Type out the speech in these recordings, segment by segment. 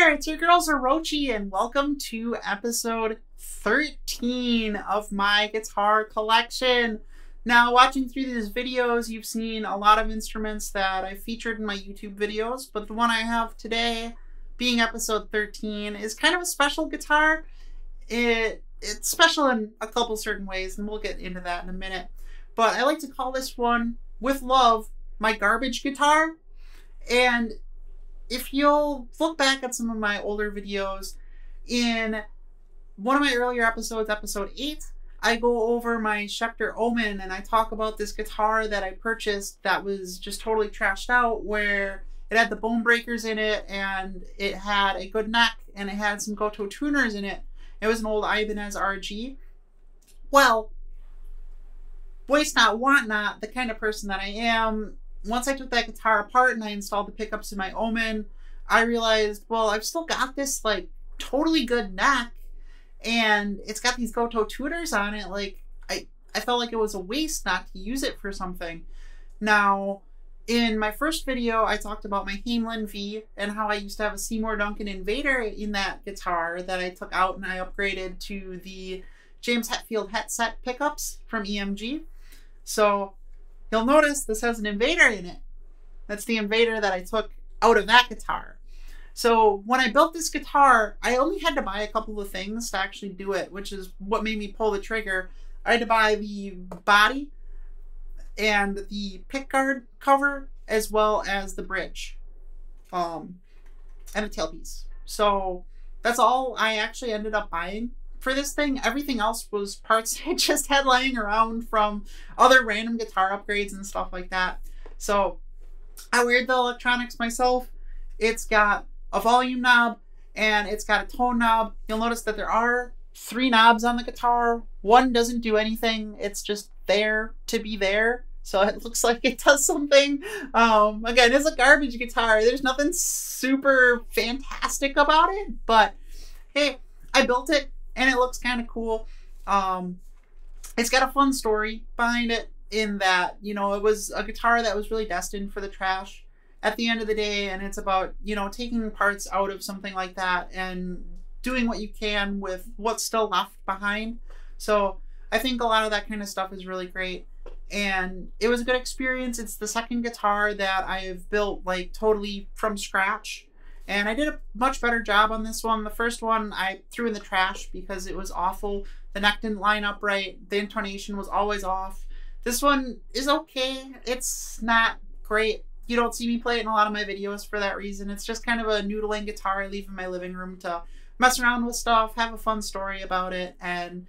there, it's your girl Zerochi, and welcome to episode 13 of my guitar collection. Now, watching through these videos, you've seen a lot of instruments that I've featured in my YouTube videos, but the one I have today, being episode 13, is kind of a special guitar. It's special in a couple certain ways, and we'll get into that in a minute. But I like to call this one, with love, my garbage guitar. And if you'll look back at some of my older videos, in one of my earlier episodes, episode 8, I go over my Schecter Omen and I talk about this guitar that I purchased that was just totally trashed out, where it had the bone breakers in it and it had a good neck and it had some Gotoh tuners in it. It was an old Ibanez RG. Well, waste not, want not, the kind of person that I am, once I took that guitar apart and I installed the pickups in my Omen, I realized, well, I've still got this like totally good neck and it's got these Gotoh tuners on it. Like, I felt like it was a waste not to use it for something. Now, in my first video, I talked about my flyingv and how I used to have a Seymour Duncan Invader in that guitar that I took out and I upgraded to the James Hetfield headset pickups from EMG. So you'll notice this has an Invader in it. That's the Invader that I took out of that guitar. So when I built this guitar, I only had to buy a couple of things to actually do it, which is what made me pull the trigger. I had to buy the body and the pickguard cover, as well as the bridge, and the tailpiece. So that's all I actually ended up buying for this thing. Everything else was parts I just had lying around from other random guitar upgrades and stuff like that. So I wired the electronics myself. It's got a volume knob and it's got a tone knob. You'll notice that there are 3 knobs on the guitar. One doesn't do anything. It's just there to be there. So it looks like it does something. Again, it's a garbage guitar. There's nothing super fantastic about it, but hey, I built it and it looks kind of cool. It's got a fun story behind it, in that, you know, it was a guitar that was really destined for the trash at the end of the day, and it's about, you know, taking parts out of something like that and doing what you can with what's still left behind. So I think a lot of that kind of stuff is really great, and it was a good experience. It's the second guitar that I've built like totally from scratch, and I did a much better job on this one. The first one I threw in the trash because it was awful. The neck didn't line up right. The intonation was always off. This one is okay. It's not great. You don't see me play it in a lot of my videos for that reason. It's just kind of a noodling guitar I leave in my living room to mess around with stuff, have a fun story about it, and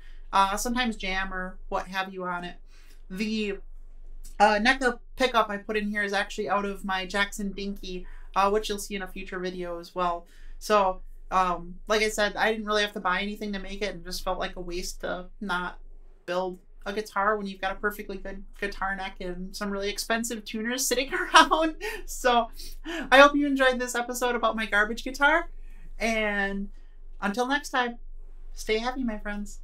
sometimes jam or what have you on it. The neck pickup I put in here is actually out of my Jackson Dinky, which you'll see in a future video as well. So, like I said, I didn't really have to buy anything to make it, and just felt like a waste to not build a guitar when you've got a perfectly good guitar neck and some really expensive tuners sitting around. So I hope you enjoyed this episode about my garbage guitar, and until next time, stay happy, my friends.